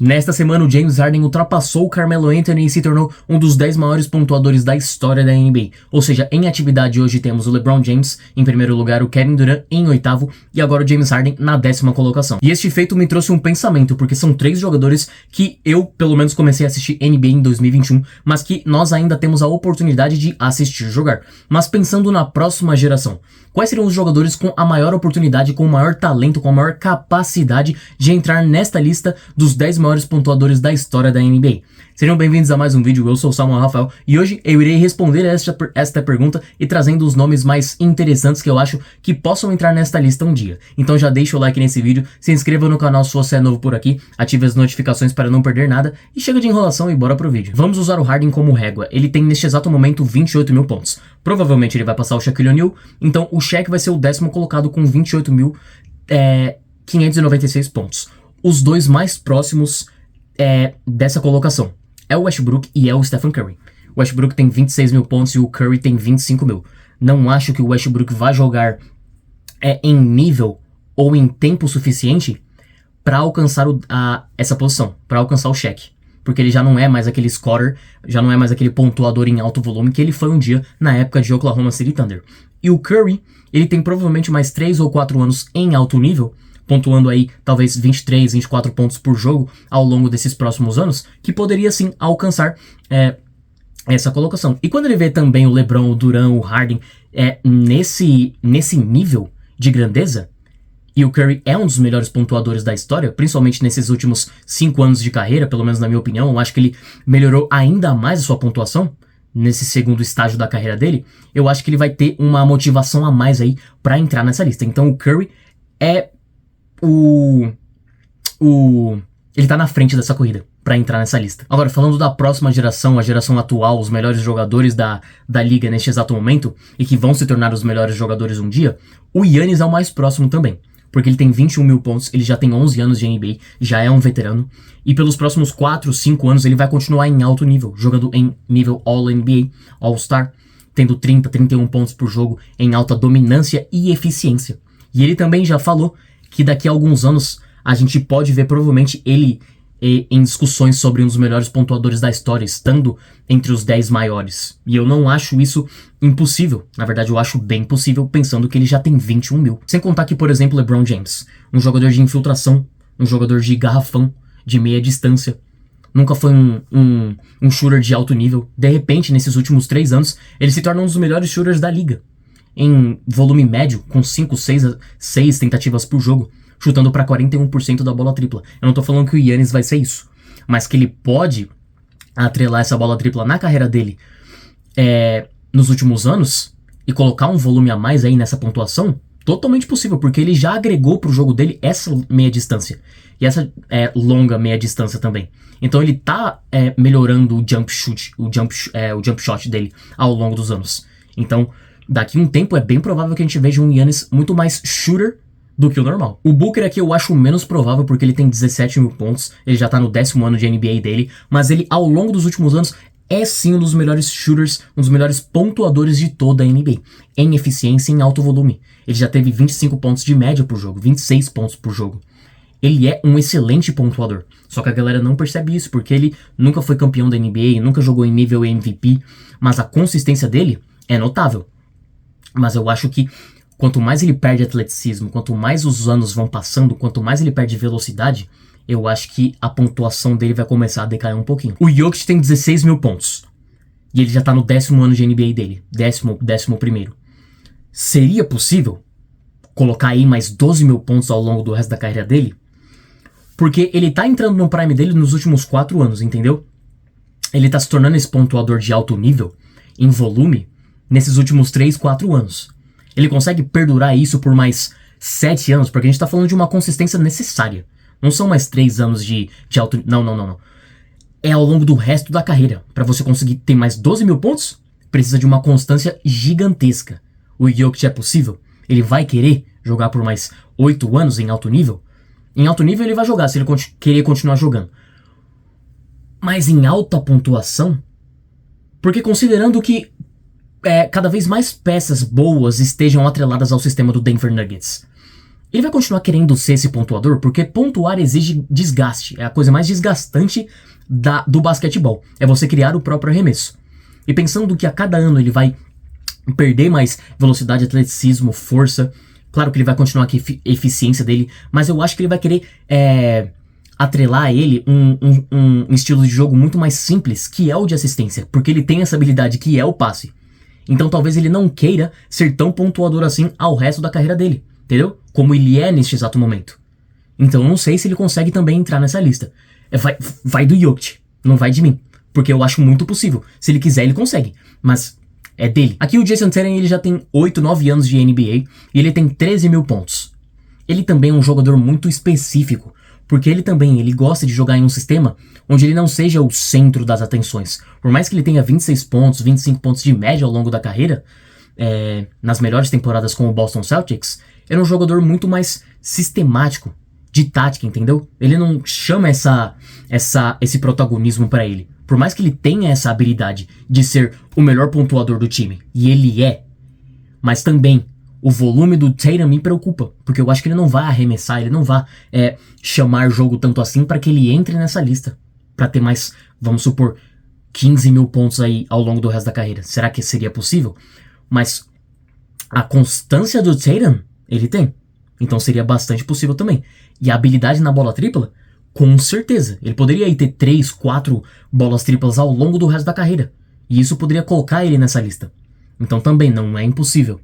Nesta semana, o James Harden ultrapassou o Carmelo Anthony e se tornou um dos 10 maiores pontuadores da história da NBA. Ou seja, em atividade hoje temos o LeBron James em primeiro lugar, o Kevin Durant em oitavo e agora o James Harden na 10ª colocação. E este feito me trouxe um pensamento, porque são 3 jogadores que eu, pelo menos, comecei a assistir NBA em 2021, mas que nós ainda temos a oportunidade de assistir jogar. Mas pensando na próxima geração, quais seriam os jogadores com a maior oportunidade, com o maior talento, com a maior capacidade de entrar nesta lista dos 10 maiores pontuadores da história da NBA? Sejam bem-vindos a mais um vídeo, eu sou o Samuel Rafael e hoje eu irei responder esta pergunta e trazendo os nomes mais interessantes que eu acho que possam entrar nesta lista um dia. Então já deixa o like nesse vídeo, se inscreva no canal se você é novo por aqui, ative as notificações para não perder nada e chega de enrolação e bora pro vídeo. Vamos usar o Harden como régua, ele tem neste exato momento 28 mil pontos. Provavelmente ele vai passar o Shaquille O'Neal, então o Shaq vai ser o 10º colocado com 28.596 pontos. Os dois mais próximos dessa colocação é o Westbrook e é o Stephen Curry. O Westbrook tem 26 mil pontos e o Curry tem 25 mil. Não acho que o Westbrook vai jogar em nível ou em tempo suficiente para alcançar essa posição, para alcançar o Shaq. Porque ele já não é mais aquele scorer, já não é mais aquele pontuador em alto volume que ele foi um dia na época de Oklahoma City Thunder. E o Curry, ele tem provavelmente mais 3 ou 4 anos em alto nível, pontuando aí talvez 23, 24 pontos por jogo ao longo desses próximos anos, que poderia sim alcançar essa colocação. E quando ele vê também o LeBron, o Durant, o Harden nesse nível de grandeza, e o Curry é um dos melhores pontuadores da história, principalmente nesses últimos 5 anos de carreira, pelo menos na minha opinião, eu acho que ele melhorou ainda mais a sua pontuação nesse segundo estágio da carreira dele. Eu acho que ele vai ter uma motivação a mais aí pra entrar nessa lista. Então o Curry ele tá na frente dessa corrida pra entrar nessa lista. Agora, falando da próxima geração, a geração atual, os melhores jogadores da liga neste exato momento, e que vão se tornar os melhores jogadores um dia, o Giannis é o mais próximo também. Porque ele tem 21 mil pontos, ele já tem 11 anos de NBA, já é um veterano, e pelos próximos 4, 5 anos ele vai continuar em alto nível, jogando em nível All-NBA, All-Star, tendo 30, 31 pontos por jogo em alta dominância e eficiência. E ele também já falou que daqui a alguns anos a gente pode ver provavelmente ele em discussões sobre um dos melhores pontuadores da história, estando entre os 10 maiores. E eu não acho isso impossível. Na verdade, eu acho bem possível, pensando que ele já tem 21 mil. Sem contar que, por exemplo, LeBron James, um jogador de infiltração, um jogador de garrafão, de meia distância, nunca foi um shooter de alto nível. De repente, nesses últimos 3 anos, ele se torna um dos melhores shooters da liga, em volume médio, com 5, 6 tentativas por jogo, chutando para 41% da bola tripla. Eu não tô falando que o Giannis vai ser isso, mas que ele pode atrelar essa bola tripla na carreira dele nos últimos anos e colocar um volume a mais aí nessa pontuação, totalmente possível, porque ele já agregou pro jogo dele essa meia distância e essa longa meia distância também. Então ele tá melhorando o jump shot dele ao longo dos anos. Então, daqui a um tempo é bem provável que a gente veja um Giannis muito mais shooter do que o normal. O Booker aqui eu acho menos provável porque ele tem 17 mil pontos, ele já tá no 10º ano de NBA dele, mas ele ao longo dos últimos anos é sim um dos melhores shooters, um dos melhores pontuadores de toda a NBA, em eficiência e em alto volume. Ele já teve 25 pontos de média por jogo, 26 pontos por jogo. Ele é um excelente pontuador, só que a galera não percebe isso, porque ele nunca foi campeão da NBA, nunca jogou em nível MVP, mas a consistência dele é notável. Mas eu acho que quanto mais ele perde atleticismo, quanto mais os anos vão passando, quanto mais ele perde velocidade, eu acho que a pontuação dele vai começar a decair um pouquinho. O Jokic tem 16 mil pontos. E ele já tá no 10º ano de NBA dele. 11º. Seria possível colocar aí mais 12 mil pontos ao longo do resto da carreira dele? Porque ele tá entrando no prime dele nos últimos 4 anos, entendeu? Ele tá se tornando esse pontuador de alto nível, em volume, nesses últimos 3, 4 anos. Ele consegue perdurar isso por mais 7 anos, porque a gente tá falando de uma consistência necessária. Não são mais 3 anos de alto... Não. É ao longo do resto da carreira. Pra você conseguir ter mais 12 mil pontos, precisa de uma constância gigantesca. O Jokic é possível? Ele vai querer jogar por mais 8 anos em alto nível? Em alto nível ele vai jogar, se ele querer continuar jogando. Mas em alta pontuação? Porque considerando que cada vez mais peças boas estejam atreladas ao sistema do Denver Nuggets. Ele vai continuar querendo ser esse pontuador porque pontuar exige desgaste. É a coisa mais desgastante do basquetebol. É você criar o próprio arremesso. E pensando que a cada ano ele vai perder mais velocidade, atleticismo, força. Claro que ele vai continuar com a eficiência dele, mas eu acho que ele vai querer atrelar a ele um estilo de jogo muito mais simples, que é o de assistência, porque ele tem essa habilidade que é o passe. Então talvez ele não queira ser tão pontuador assim ao resto da carreira dele, entendeu? Como ele é neste exato momento. Então eu não sei se ele consegue também entrar nessa lista. Vai do Jokic, não vai de mim, porque eu acho muito possível. Se ele quiser, ele consegue, mas é dele. Aqui o Jason Tatum, ele já tem 8, 9 anos de NBA e ele tem 13 mil pontos. Ele também é um jogador muito específico, porque ele gosta de jogar em um sistema onde ele não seja o centro das atenções. Por mais que ele tenha 26 pontos, 25 pontos de média ao longo da carreira, nas melhores temporadas com o Boston Celtics, ele é um jogador muito mais sistemático, de tática, entendeu? Ele não chama esse protagonismo pra ele. Por mais que ele tenha essa habilidade de ser o melhor pontuador do time, e ele é, mas também o volume do Tatum me preocupa, porque eu acho que ele não vai arremessar, ele não vai chamar jogo tanto assim para que ele entre nessa lista, para ter mais, vamos supor, 15 mil pontos aí ao longo do resto da carreira. Será que seria possível? Mas a constância do Tatum, ele tem. Então seria bastante possível também. E a habilidade na bola tripla, com certeza. Ele poderia aí ter 3, 4 bolas triplas ao longo do resto da carreira. E isso poderia colocar ele nessa lista. Então também não é impossível.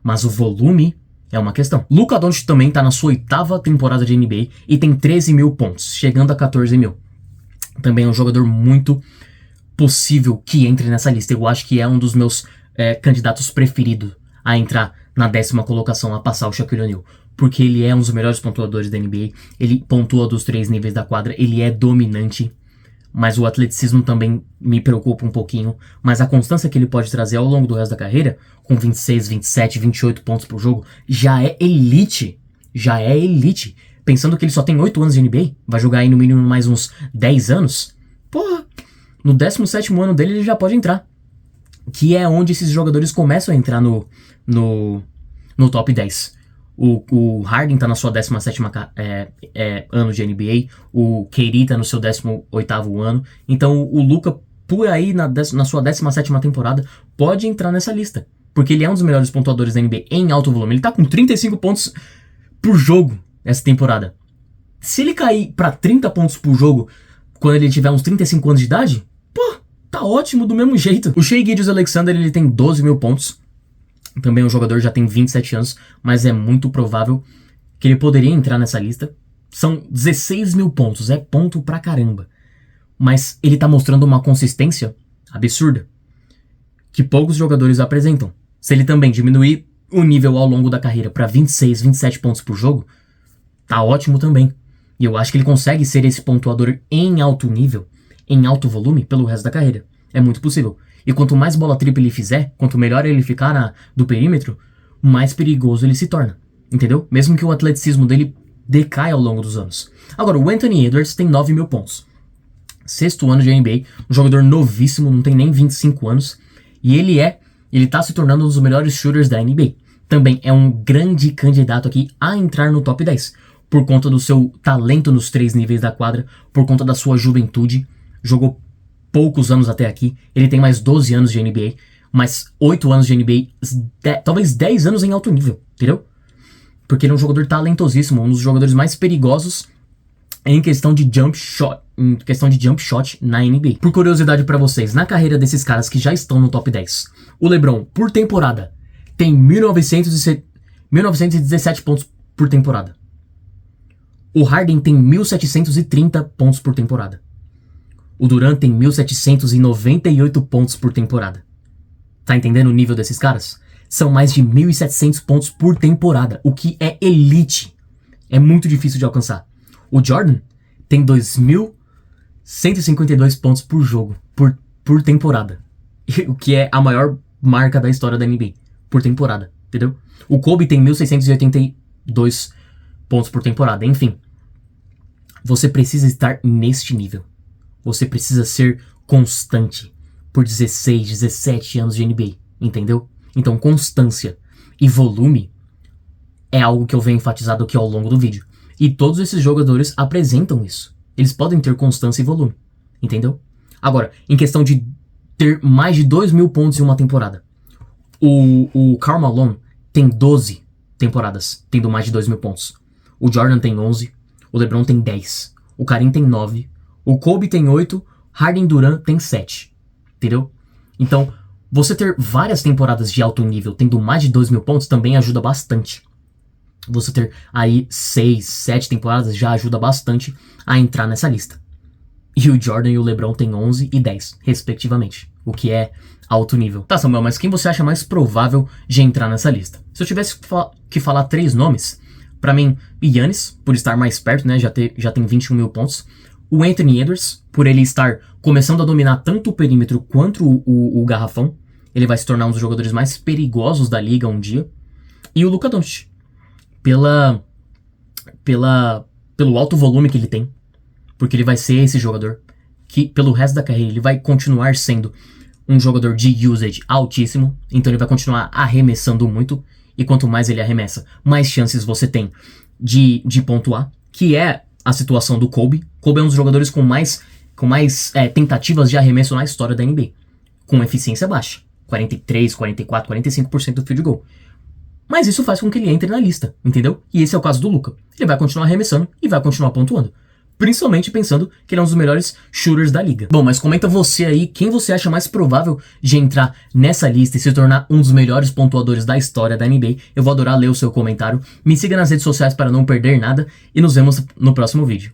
Mas o volume é uma questão. Luka Doncic também tá na sua 8ª temporada de NBA e tem 13 mil pontos, chegando a 14 mil. Também é um jogador muito possível que entre nessa lista. Eu acho que é um dos meus candidatos preferidos a entrar na 10ª colocação, a passar o Shaquille O'Neal. Porque ele é um dos melhores pontuadores da NBA, ele pontua dos 3 níveis da quadra, ele é dominante, mas o atleticismo também me preocupa um pouquinho, mas a constância que ele pode trazer ao longo do resto da carreira, com 26, 27, 28 pontos por jogo, já é elite, pensando que ele só tem 8 anos de NBA, vai jogar aí no mínimo mais uns 10 anos, porra, no 17º ano dele ele já pode entrar, que é onde esses jogadores começam a entrar no top 10. O Harden tá na sua 17ª ano de NBA, o KD tá no seu 18º ano, então o Luka, por aí na sua 17ª temporada, pode entrar nessa lista, porque ele é um dos melhores pontuadores da NBA em alto volume. Ele tá com 35 pontos por jogo essa temporada. Se ele cair pra 30 pontos por jogo quando ele tiver uns 35 anos de idade, pô, tá ótimo do mesmo jeito. O Shai Gilgeous-Alexander, ele tem 12 mil pontos. Também o jogador já tem 27 anos, mas é muito provável que ele poderia entrar nessa lista. São 16 mil pontos, é ponto pra caramba. Mas ele tá mostrando uma consistência absurda, que poucos jogadores apresentam. Se ele também diminuir o nível ao longo da carreira pra 26, 27 pontos por jogo, tá ótimo também. E eu acho que ele consegue ser esse pontuador em alto nível, em alto volume, pelo resto da carreira. É muito possível. E quanto mais bola tripla ele fizer, quanto melhor ele ficar do perímetro, mais perigoso ele se torna. Entendeu? Mesmo que o atleticismo dele decaia ao longo dos anos. Agora, o Anthony Edwards tem 9 mil pontos. 6º ano de NBA, um jogador novíssimo, não tem nem 25 anos. E ele tá se tornando um dos melhores shooters da NBA. Também é um grande candidato aqui a entrar no top 10. Por conta do seu talento nos 3 níveis da quadra, por conta da sua juventude. Jogou poucos anos até aqui, ele tem mais 12 anos de NBA, mais 8 anos de NBA, talvez 10 anos em alto nível, entendeu? Porque ele é um jogador talentosíssimo, um dos jogadores mais perigosos em questão de jump shot na NBA. Por curiosidade pra vocês, na carreira desses caras que já estão no top 10, o LeBron, por temporada, tem 1917 pontos por temporada. O Harden tem 1730 pontos por temporada. O Durant tem 1798 pontos por temporada. Tá entendendo o nível desses caras? São mais de 1.700 pontos por temporada, o que é elite. É muito difícil de alcançar. O Jordan tem 2.152 pontos por jogo, por temporada. O que é a maior marca da história da NBA, por temporada, entendeu? O Kobe tem 1.682 pontos por temporada, enfim. Você precisa estar neste nível. Você precisa ser constante por 16, 17 anos de NBA, entendeu? Então constância e volume é algo que eu venho enfatizado aqui ao longo do vídeo. E todos esses jogadores apresentam isso. Eles podem ter constância e volume, entendeu? Agora, em questão de ter mais de 2.000 pontos em uma temporada, o Karl Malone tem 12 temporadas tendo mais de 2.000 pontos. O Jordan tem 11, o LeBron tem 10, o Karim tem 9, o Kobe tem 8, Harden e Durant tem 7, entendeu? Então, você ter várias temporadas de alto nível tendo mais de 2.000 pontos também ajuda bastante. Você ter aí 6, 7 temporadas já ajuda bastante a entrar nessa lista. E o Jordan e o LeBron têm 11 e 10, respectivamente, o que é alto nível. Tá, Samuel, mas quem você acha mais provável de entrar nessa lista? Se eu tivesse que falar 3 nomes, pra mim, Giannis, por estar mais perto, né, já tem 21.000 pontos. O Anthony Edwards, por ele estar começando a dominar tanto o perímetro quanto o garrafão. Ele vai se tornar um dos jogadores mais perigosos da liga um dia. E o Luka Doncic, pelo alto volume que ele tem, porque ele vai ser esse jogador que pelo resto da carreira ele vai continuar sendo um jogador de usage altíssimo, então ele vai continuar arremessando muito, e quanto mais ele arremessa, mais chances você tem de pontuar, que é a situação do Kobe. Kobe é um dos jogadores com mais tentativas de arremesso na história da NBA, com eficiência baixa, 43, 44, 45% do field goal. Mas isso faz com que ele entre na lista, entendeu? E esse é o caso do Luka. Ele vai continuar arremessando e vai continuar pontuando. Principalmente pensando que ele é um dos melhores shooters da liga. Bom, mas comenta você aí quem você acha mais provável de entrar nessa lista e se tornar um dos melhores pontuadores da história da NBA. Eu vou adorar ler o seu comentário. Me siga nas redes sociais para não perder nada e nos vemos no próximo vídeo.